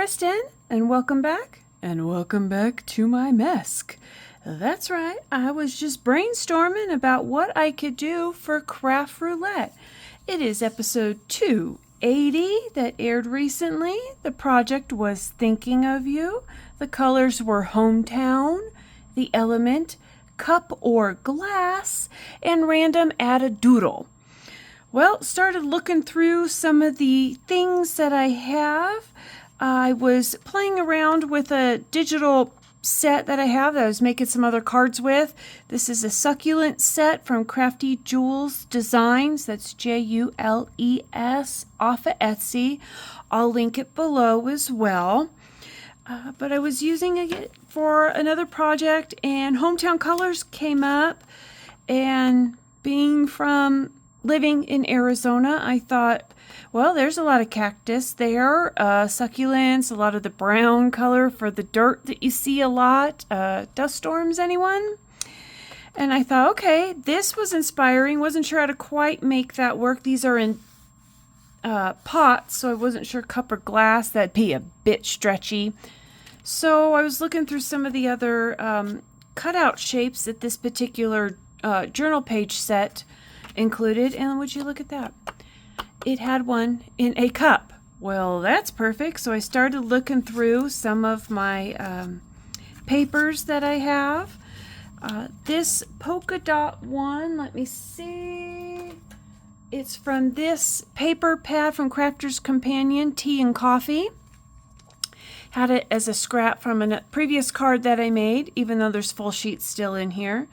Kristin, and welcome back. And welcome back to my mess. That's right, I was just brainstorming about what I could do for Craft Roulette. It is episode 280 that aired recently. The project was Thinking of You. The colors were Hometown, the element, cup or glass, and random add a doodle. Well, started looking through some of the things that I have. I was playing around with a digital set that I have that I was making some other cards with. This is a succulent set from Crafty Jules Designs. That's Jules off of Etsy. I'll link it below as well. But I was using it for another project, and Hometown Colors came up. And being from living in Arizona, I thought, well, there's a lot of cactus there, succulents, a lot of the brown color for the dirt that you see a lot. Dust storms, anyone? And I thought, okay, this was inspiring. Wasn't sure how to quite make that work. These are in pots, so I wasn't sure cup or glass. That'd be a bit stretchy. So I was looking through some of the other cutout shapes that this particular journal page set included, and would you look at that? It had one in a cup. Well, that's perfect. So I started looking through some of my papers that I have. This polka dot one, let me see. It's from this paper pad from Crafter's Companion, Tea and Coffee. Had it as a scrap from a previous card that I made, even though there's full sheets still in here.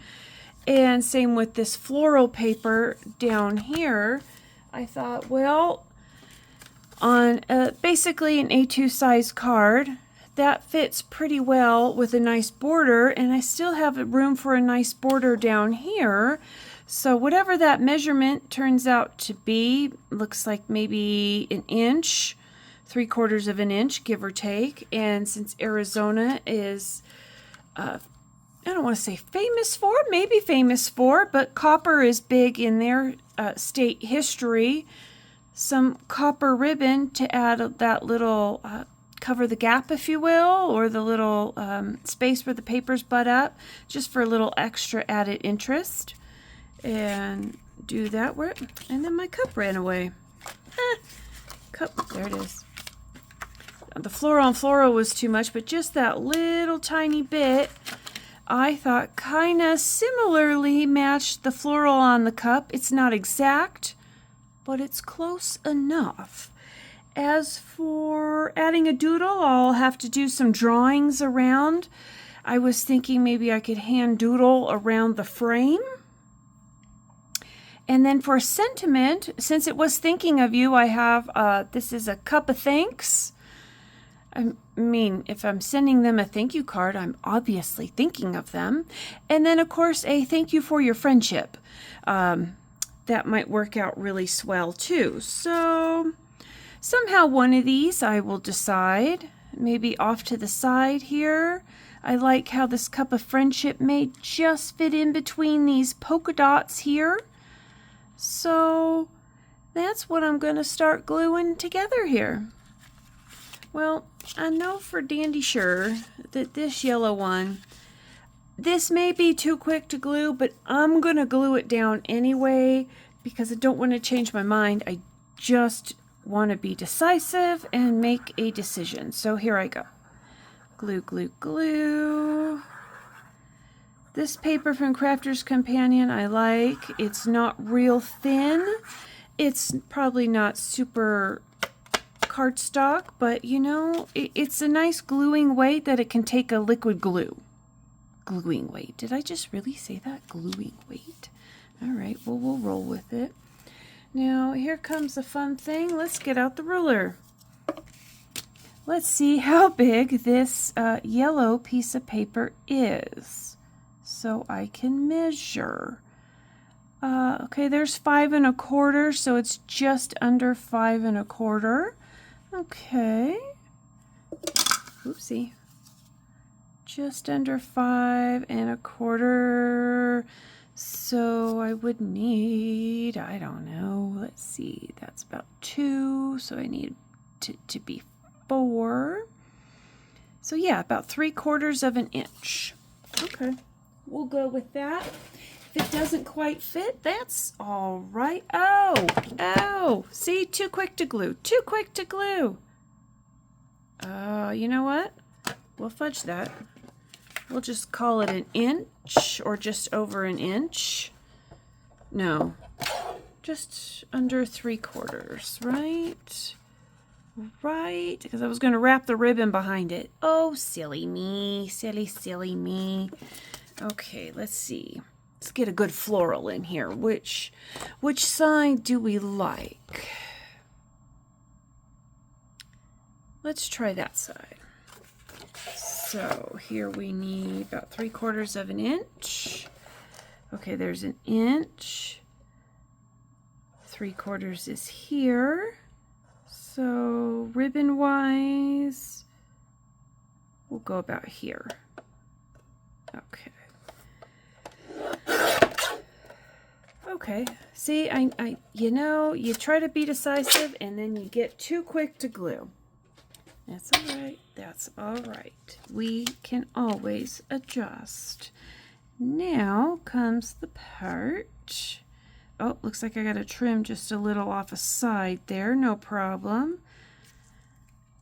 And same with this floral paper down here. I thought, well, on basically an A2 size card, that fits pretty well with a nice border, and I still have room for a nice border down here. So whatever that measurement turns out to be, looks like maybe an inch, 3/4 of an inch, give or take. And since Arizona is I don't want to say famous for, maybe famous for, but copper is big in their state history. Some copper ribbon to add that little, cover the gap, if you will, or the little space where the papers butt up, just for a little extra added interest. And do that where, and then my cup ran away. Cup, there it is. The floral on floral was too much, but just that little tiny bit I thought kind of similarly matched the floral on the cup. It's not exact, but it's close enough. As for adding a doodle, I'll have to do some drawings around. I was thinking maybe I could hand doodle around the frame. And then for sentiment, since it was Thinking of You, I have, this is a cup of thanks. I mean, if I'm sending them a thank you card, I'm obviously thinking of them. And then, of course, a thank you for your friendship. That might work out really swell, too. So, somehow one of these I will decide. Maybe off to the side here. I like how this cup of friendship may just fit in between these polka dots here. So, that's what I'm going to start gluing together here. Well, I know for dandy sure that this yellow one, this may be too quick to glue, but I'm going to glue it down anyway because I don't want to change my mind. I just want to be decisive and make a decision. So here I go. Glue, glue, glue. This paper from Crafter's Companion I like. It's not real thin. It's probably not super cardstock, but you know, it's a nice gluing weight that it can take a liquid glue. Gluing weight. Did I just really say that? Gluing weight. All right, well, we'll roll with it. Now, here comes the fun thing. Let's get out the ruler. Let's see how big this yellow piece of paper is so I can measure. Okay, there's 5 1/4, so it's just under 5 1/4. Okay. Oopsie. Just under 5 1/4. So I would need, I don't know, let's see, that's about 2. So I need to be 4. So yeah, about 3/4 of an inch. Okay, we'll go with that. If it doesn't quite fit, that's all right. Oh, see, too quick to glue, too quick to glue. You know what? We'll fudge that. We'll just call it an inch or just over an inch. No, just under 3/4, right? Right, because I was going to wrap the ribbon behind it. Oh, silly me, silly me. Okay, let's see. Let's get a good floral in here. Which side do we like? Let's try that side. So here we need about 3/4 of an inch. Okay, there's an inch. 3/4 is here. So ribbon wise, we'll go about here. Okay. Okay, see, I you know, you try to be decisive and then you get too quick to glue. That's all right, that's all right. We can always adjust. Now comes the part. Oh, looks like I got to trim just a little off a side there, no problem.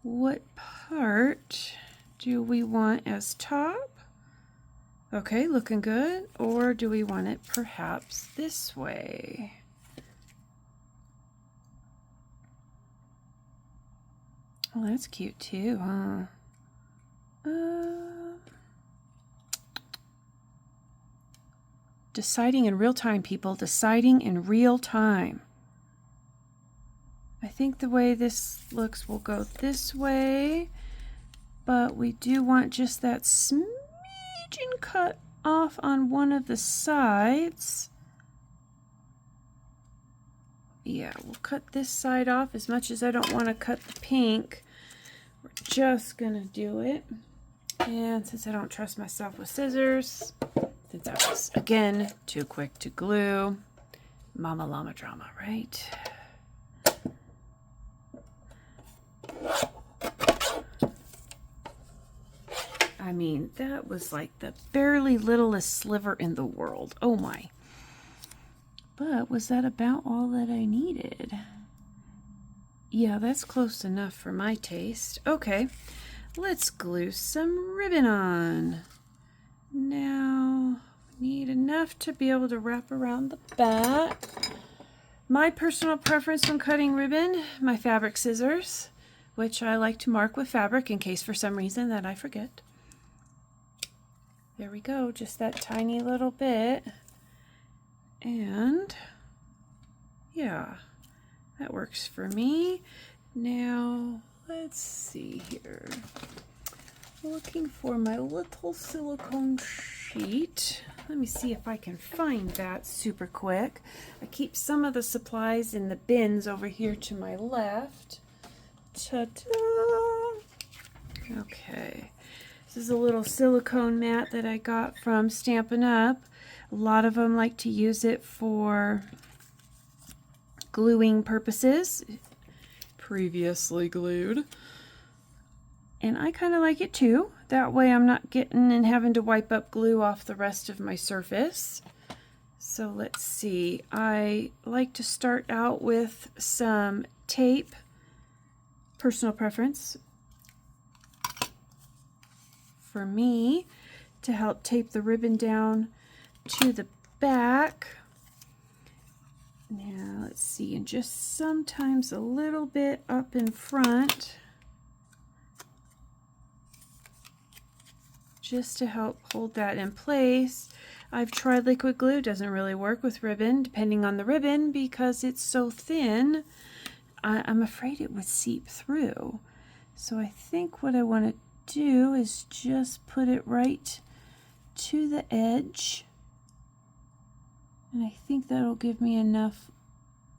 What part do we want as top? Okay, looking good. Or do we want it perhaps this way? Oh, that's cute too, huh? Deciding in real time, people. Deciding in real time. I think the way this looks will go this way, but we do want just that smidgen cut off on one of the sides. Yeah, we'll cut this side off. As much as I don't want to cut the pink, we're just gonna do it. And since I don't trust myself with scissors, since I was, again, too quick to glue, mama llama drama, right? I mean, that was like the barely littlest sliver in the world. Oh my. But was that about all that I needed? Yeah, that's close enough for my taste. Okay, let's glue some ribbon on. Now, we need enough to be able to wrap around the back. My personal preference when cutting ribbon, my fabric scissors, which I like to mark with fabric in case for some reason that I forget. There we go, just that tiny little bit. And yeah, that works for me. Now, let's see here. Looking for my little silicone sheet. Let me see if I can find that super quick. I keep some of the supplies in the bins over here to my left. Ta-da! Okay. This is a little silicone mat that I got from Stampin' Up. A lot of them like to use it for gluing purposes. Previously glued. And I kind of like it too. That way I'm not getting and having to wipe up glue off the rest of my surface. So let's see. I like to start out with some tape. Personal preference. For me, to help tape the ribbon down to the back. Now let's see, and just sometimes a little bit up in front, just to help hold that in place. I've tried liquid glue, doesn't really work with ribbon, depending on the ribbon, because it's so thin. I'm afraid it would seep through. So I think what I want to do is just put it right to the edge. And I think that'll give me enough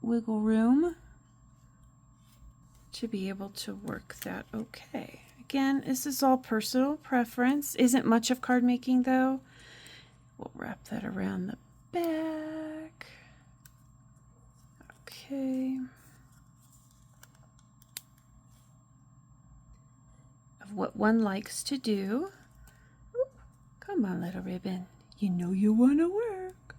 wiggle room to be able to work that okay. Again, this is all personal preference. Isn't much of card making though. We'll wrap that around the back. Okay. of what one likes to do. Ooh, come on, little ribbon. You know you want to work.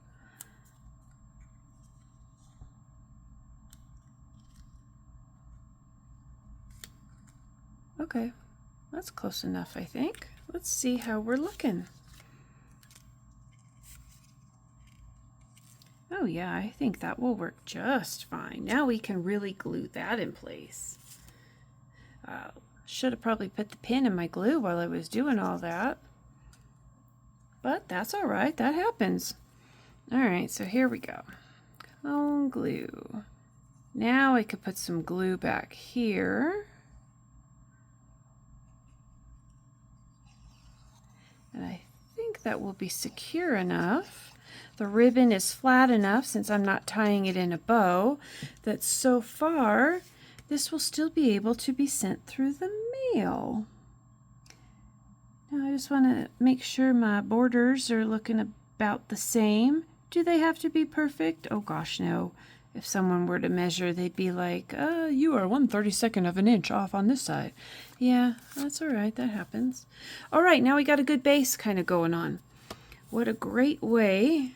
Okay, that's close enough, I think. Let's see how we're looking. Oh yeah, I think that will work just fine. Now we can really glue that in place. Should have probably put the pin in my glue while I was doing all that. But that's all right, that happens. All right, so here we go. Cone glue. Now I could put some glue back here. And I think that will be secure enough. The ribbon is flat enough, since I'm not tying it in a bow, that so far this will still be able to be sent through the mail. Now I just want to make sure my borders are looking about the same. Do they have to be perfect? Oh gosh, no. If someone were to measure, they'd be like, you are 1/32 of an inch off on this side. Yeah, that's all right, that happens. All right, now we got a good base kind of going on. What a great way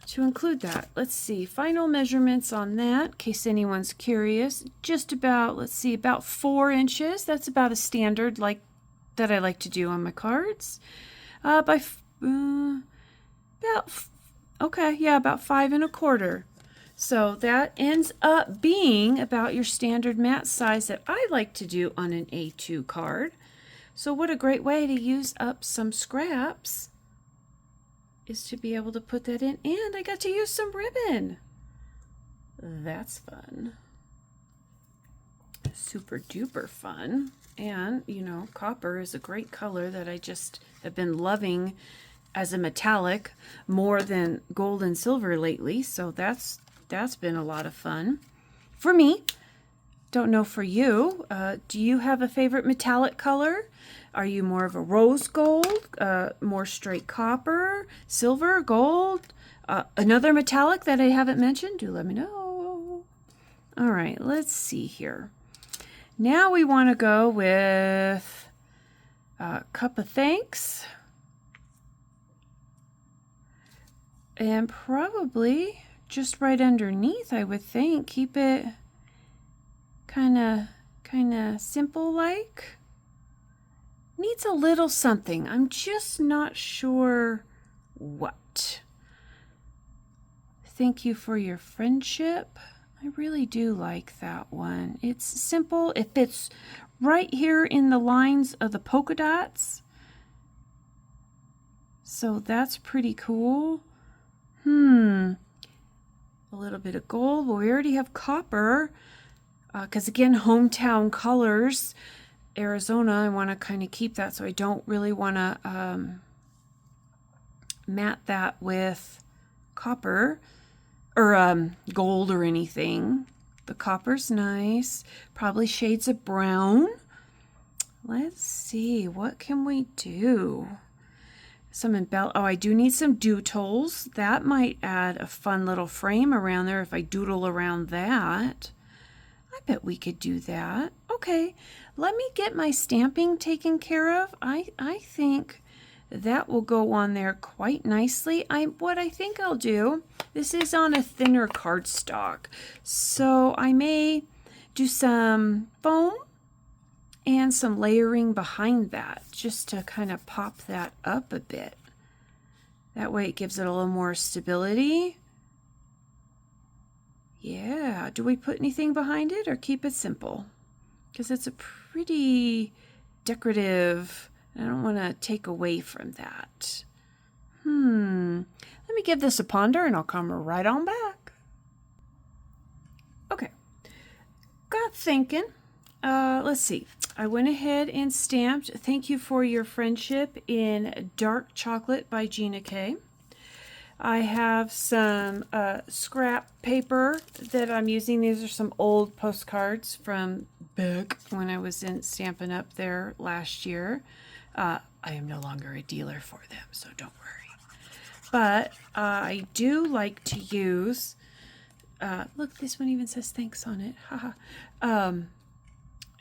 to include that. Let's see, final measurements on that, in case anyone's curious. Just about, let's see, about 4 inches. That's about a standard like that I like to do on my cards. About 5 1/4. So that ends up being about your standard mat size that I like to do on an A2 card. So what a great way to use up some scraps is to be able to put that in, and I got to use some ribbon. That's fun. Super duper fun. And you know, copper is a great color that I just have been loving as a metallic more than gold and silver lately, so that's been a lot of fun for me. Don't know for you. Do you have a favorite metallic color? Are you more of a rose gold, more straight copper, silver, gold, another metallic that I haven't mentioned? Do let me know. All right, let's see here. Now we want to go with Cup of Thanks. And probably just right underneath, I would think. Keep it kind of simple like. Needs a little something. I'm just not sure what. Thank you for your friendship. I really do like that one. It's simple. It fits right here in the lines of the polka dots. So that's pretty cool. A little bit of gold. Well, we already have copper. Because again, hometown colors. Arizona, I want to kind of keep that, so I don't really want to mat that with copper or gold or anything. The copper's nice. Probably shades of brown. Let's see, what can we do? Oh, I do need some doodles. That might add a fun little frame around there if I doodle around that. I bet we could do that. Okay, let me get my stamping taken care of. I think that will go on there quite nicely. What I think I'll do, this is on a thinner cardstock, so I may do some foam and some layering behind that just to kind of pop that up a bit. That way it gives it a little more stability. Yeah, do we put anything behind it or keep it simple? Because it's a pretty decorative, I don't want to take away from that. Let me give this a ponder and I'll come right on back. Okay, got thinking. Let's see. I went ahead and stamped Thank You for Your Friendship in Dark Chocolate by Gina K. I have some scrap paper that I'm using. These are some old postcards from back when I was in Stampin' Up! There last year. I am no longer a dealer for them, so don't worry. But I do like to use, look, this one even says thanks on it. Haha.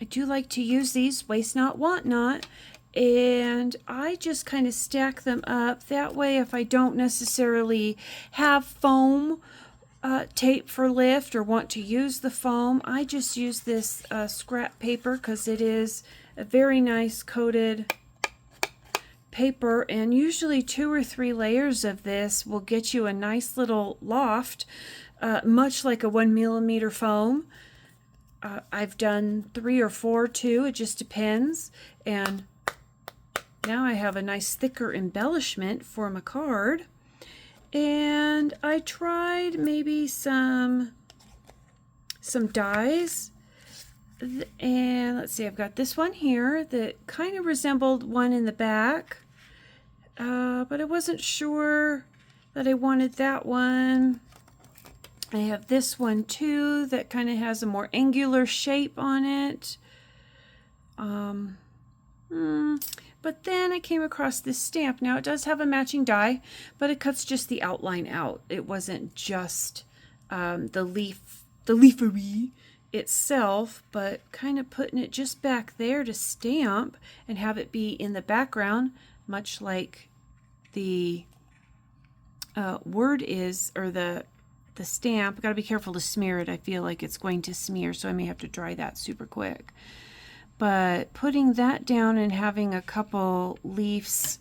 I do like to use these, waste not, want not, and I just kind of stack them up. That way, if I don't necessarily have foam tape for lift or want to use the foam, I just use this scrap paper because it is a very nice coated paper, and usually 2 or 3 layers of this will get you a nice little loft, much like a 1mm foam. I've done 3 or 4 too, it just depends. And now I have a nice thicker embellishment for my card. And I tried maybe some dies. And let's see, I've got this one here that kind of resembled one in the back. But I wasn't sure that I wanted that one. I have this one too that kind of has a more angular shape on it. But then I came across this stamp. Now it does have a matching die, but it cuts just the outline out. It wasn't just the leafery itself, but kind of putting it just back there to stamp and have it be in the background, much like the word is, or the stamp. Got to be careful to smear it. I feel like it's going to smear, so I may have to dry that super quick. But putting that down and having a couple leaves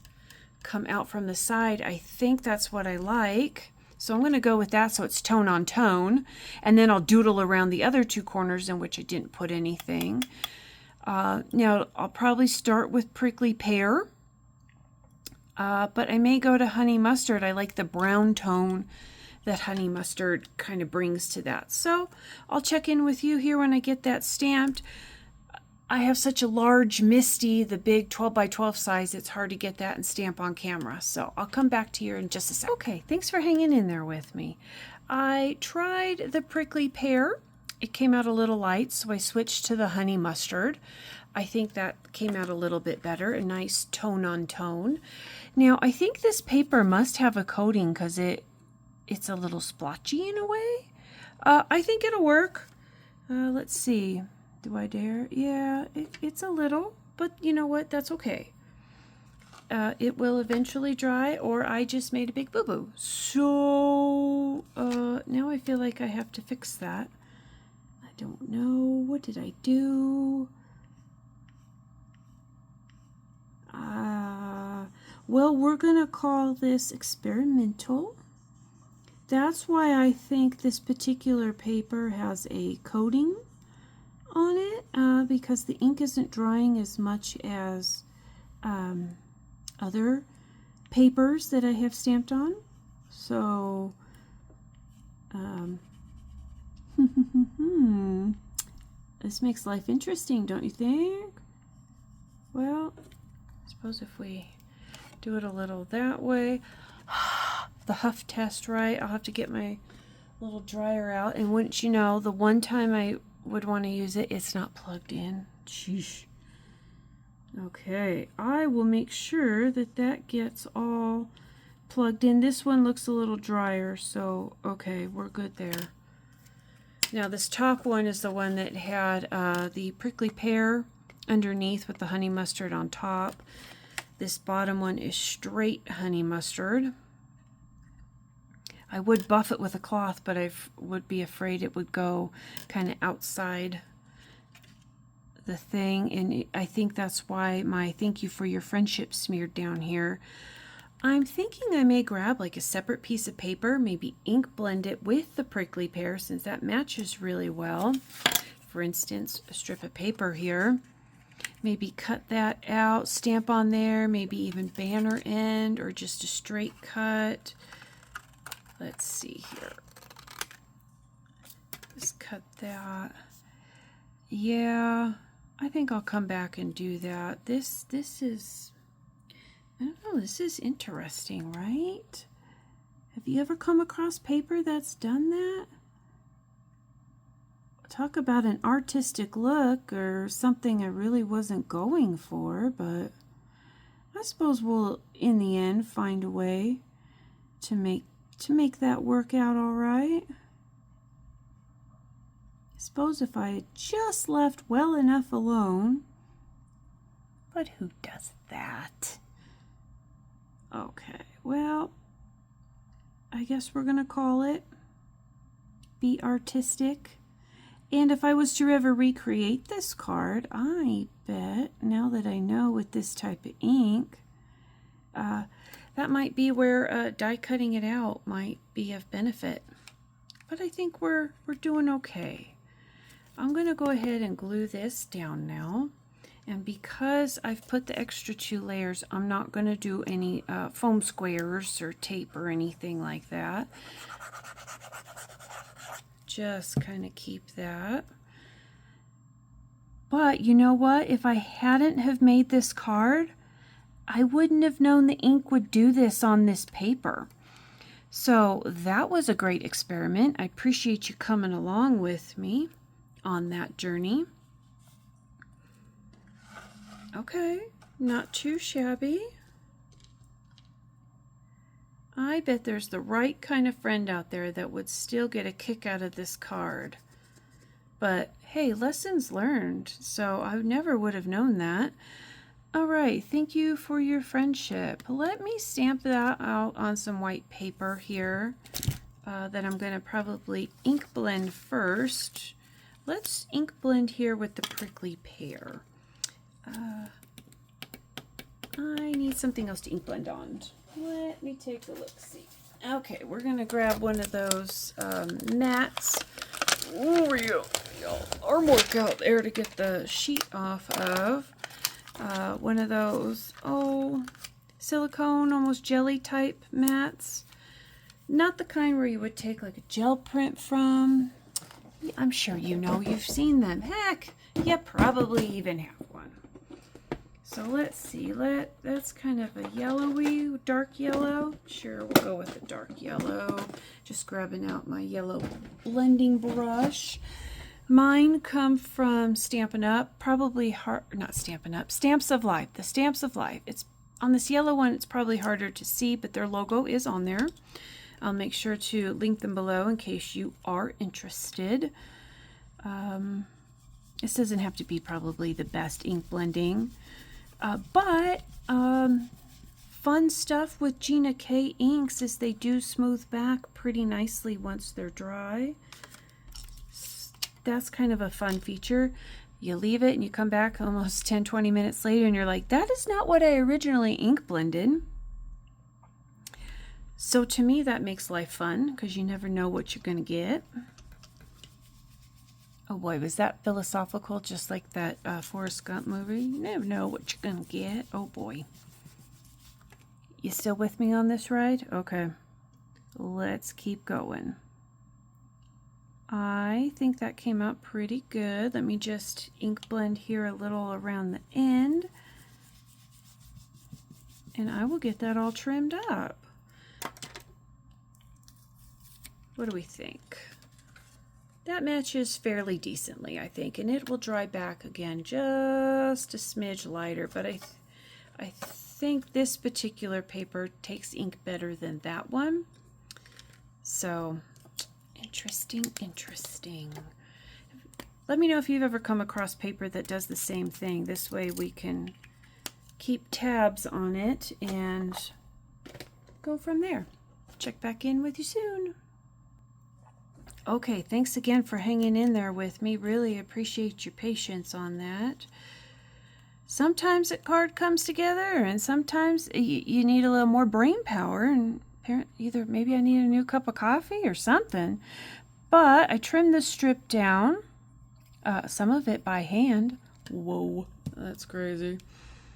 come out from the side, I think that's what I like. So I'm going to go with that so it's tone on tone. And then I'll doodle around the other 2 corners in which I didn't put anything. Now I'll probably start with prickly pear. But I may go to honey mustard. I like the brown tone that honey mustard kind of brings to that. So I'll check in with you here when I get that stamped. I have such a large Misty, the big 12 by 12 size, it's hard to get that and stamp on camera. So I'll come back to you in just a sec. Okay, thanks for hanging in there with me. I tried the prickly pear. It came out a little light, so I switched to the honey mustard. I think that came out a little bit better, a nice tone on tone. Now, I think this paper must have a coating because it's a little splotchy in a way. I think it'll work. Let's see. Do I dare? Yeah, it's a little, but you know what? That's okay. It will eventually dry, or I just made a big boo-boo. So now I feel like I have to fix that. I don't know. What did I do? Well, we're going to call this experimental. That's why I think this particular paper has a coating on it, because the ink isn't drying as much as other papers that I have stamped on. So this makes life interesting, don't you think? Well, I suppose if we do it a little that way, the huff test, right? I'll have to get my little dryer out, and wouldn't you know, the one time I would want to use it, it's not plugged in. Sheesh. Okay, I will make sure that that gets all plugged in. This one looks a little drier, so okay, we're good there. Now this top one is the one that had the prickly pear underneath with the honey mustard on top. This bottom one is straight honey mustard. I would buff it with a cloth, but I would be afraid it would go kind of outside the thing, and I think that's why my thank you for your friendship smeared down here. I'm thinking I may grab like a separate piece of paper, maybe ink blend it with the prickly pear since that matches really well. For instance, a strip of paper here. Maybe cut that out, stamp on there, maybe even banner end or just a straight cut. Let's see here. Just cut that. Yeah, I think I'll come back and do that. This is, I don't know, this is interesting, right? Have you ever come across paper that's done that? Talk about an artistic look or something I really wasn't going for, but I suppose we'll, in the end, find a way to make that work out all right. Suppose if I had just left well enough alone. But who does that? Okay, well, I guess we're gonna call it Be Artistic. And if I was to ever recreate this card, I bet, now that I know with this type of ink, that might be where die cutting it out might be of benefit. But I think we're doing okay. I'm gonna go ahead and glue this down now. And because I've put the extra 2 layers, I'm not going to do any foam squares or tape or anything like that. Just kind of keep that. But you know what? If I hadn't have made this card, I wouldn't have known the ink would do this on this paper. So that was a great experiment. I appreciate you coming along with me on that journey. Okay, not too shabby. I bet there's the right kind of friend out there that would still get a kick out of this card. But hey, lessons learned, so I never would have known that. All right, thank you for your friendship. Let me stamp that out on some white paper here that I'm going to probably ink blend first. Let's ink blend here with the prickly pear. I need something else to ink blend on. Let me take a look-see. Okay, we're going to grab one of those mats. Oh, yeah, arm work out there to get the sheet off of. One of those, silicone, almost jelly type mats. Not the kind where you would take like a gel print from. I'm sure you know, you've seen them. Heck, you probably even have one. So let's see, that's kind of a yellowy, dark yellow. Sure, we'll go with the dark yellow. Just grabbing out my yellow blending brush. Mine come from Stampin' Up, probably not Stampin' Up, Stamps of Life, the Stamps of Life. It's on this yellow one, it's probably harder to see, but their logo is on there. I'll make sure to link them below in case you are interested. This doesn't have to be probably the best ink blending, but fun stuff with Gina K inks is they do smooth back pretty nicely once they're dry. That's kind of a fun feature. You leave it and you come back almost 10-20 minutes later and you're like, that is not what I originally ink blended. So to me that makes life fun because you never know what you're going to get. Oh boy, was that philosophical, just like that Forrest Gump movie? You never know what you're going to get. Oh boy. You still with me on this ride? Okay. Let's keep going. I think that came out pretty good. Let me just ink blend here a little around the end. And I will get that all trimmed up. What do we think? That matches fairly decently, I think, and it will dry back again just a smidge lighter, but I think this particular paper takes ink better than that one. So, interesting. Let me know if you've ever come across paper that does the same thing. This way we can keep tabs on it and go from there. Check back in with you soon. Okay, thanks again for hanging in there with me. Really appreciate your patience on that. Sometimes a card comes together and sometimes you need a little more brain power, and either maybe I need a new cup of coffee or something. But I trimmed the strip down, some of it by hand. Whoa, that's crazy.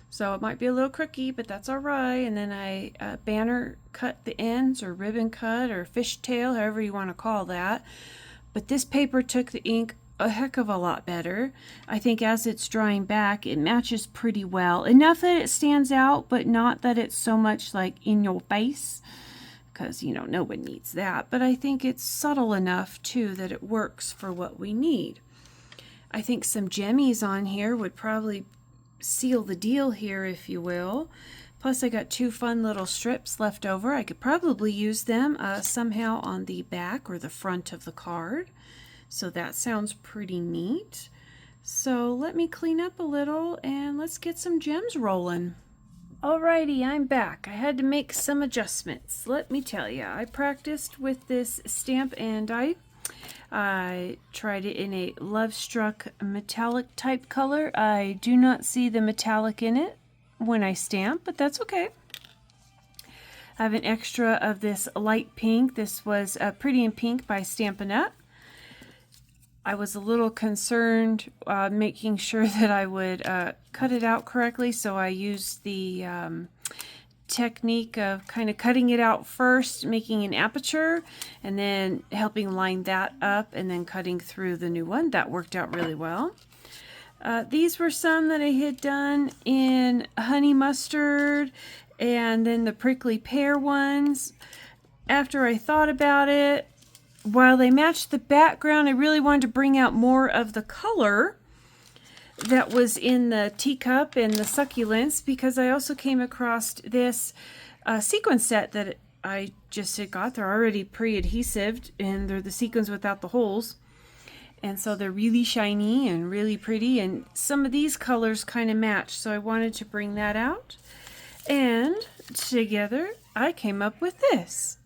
So it might be a little crooked, but that's all right. And then I banner cut the ends, or ribbon cut, or fishtail, however you want to call that. But this paper took the ink a heck of a lot better. I think as it's drying back, it matches pretty well. Enough that it stands out, but not that it's so much like in your face, because, you know, no one needs that. But I think it's subtle enough, too, that it works for what we need. I think some jemmies on here would probably seal the deal here, if you will. Plus I got 2 fun little strips left over. I could probably use them somehow on the back or the front of the card. So that sounds pretty neat. So let me clean up a little and let's get some gems rolling. Alrighty, I'm back. I had to make some adjustments. Let me tell you, I practiced with this stamp and I tried it in a Love Struck metallic type color. I do not see the metallic in it when I stamp, but that's okay. I have an extra of this light pink. This was Pretty in Pink by Stampin' Up. I was a little concerned making sure that I would cut it out correctly, so I used the technique of kind of cutting it out first, making an aperture, and then helping line that up, and then cutting through the new one. That worked out really well. These were some that I had done in honey mustard, and then the prickly pear ones. After I thought about it, while they matched the background, I really wanted to bring out more of the color that was in the teacup and the succulents, because I also came across this sequin set that I just had got. They're already pre-adhesive and they're the sequins without the holes. And so they're really shiny and really pretty, and some of these colors kind of match. So I wanted to bring that out. And together I came up with this.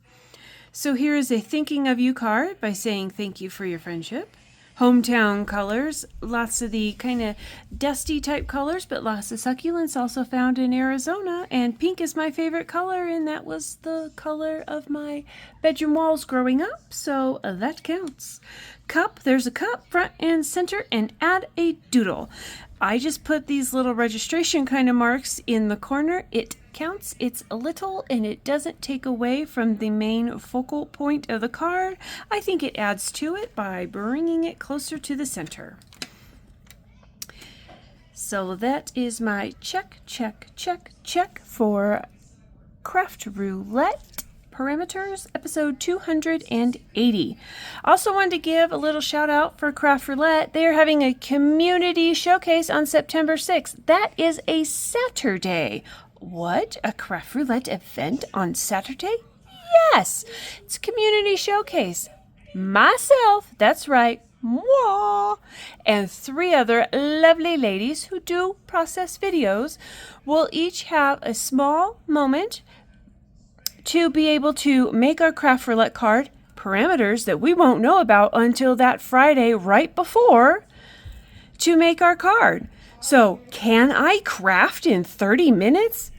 So here is a thinking of you card by saying thank you for your friendship. Hometown colors, lots of the kind of dusty type colors, but lots of succulents also found in Arizona. And pink is my favorite color, and that was the color of my bedroom walls growing up, so that counts. Cup, there's a cup, front and center, and add a doodle. I just put these little registration kind of marks in the corner. It counts, it's a little, and it doesn't take away from the main focal point of the card. I think it adds to it by bringing it closer to the center. So that is my check, check, check, check for Craft Roulette Parameters, episode 280. Also wanted to give a little shout out for Craft Roulette. They are having a community showcase on September 6th. That is a Saturday. What? A Craft Roulette event on Saturday? Yes! It's a community showcase. Myself, that's right, moi, and 3 other lovely ladies who do process videos will each have a small moment to be able to make our Craft Roulette card, parameters that we won't know about until that Friday right before, to make our card. So, can I craft in 30 minutes?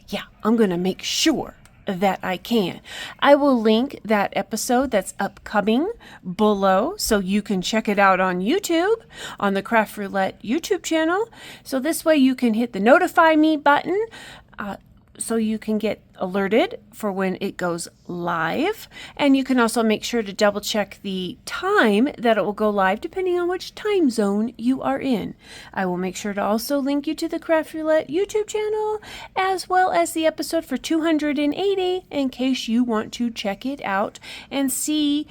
Yeah, I'm going to make sure that I can. I will link that episode that's upcoming below, so you can check it out on YouTube, on the Craft Roulette YouTube channel. So this way you can hit the notify me button, so you can get alerted for when it goes live. And you can also make sure to double check the time that it will go live depending on which time zone you are in. I will make sure to also link you to the Craft Roulette YouTube channel as well as the episode for 280 in case you want to check it out and see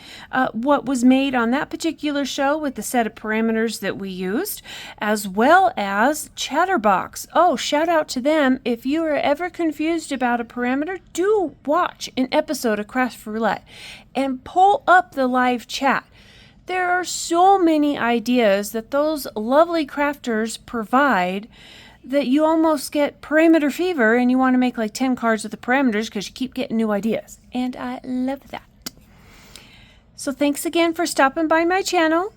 what was made on that particular show with the set of parameters that we used, as well as Chatterbox. Oh, shout out to them. If you are ever confused about a parameter, do watch an episode of Craft Roulette and pull up the live chat. There are so many ideas that those lovely crafters provide that you almost get parameter fever and you want to make like 10 cards with the parameters because you keep getting new ideas. And I love that. So thanks again for stopping by my channel.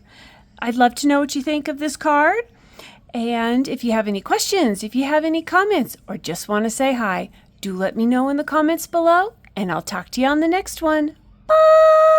I'd love to know what you think of this card. And if you have any questions, if you have any comments, or just want to say hi, do let me know in the comments below, and I'll talk to you on the next one. Bye!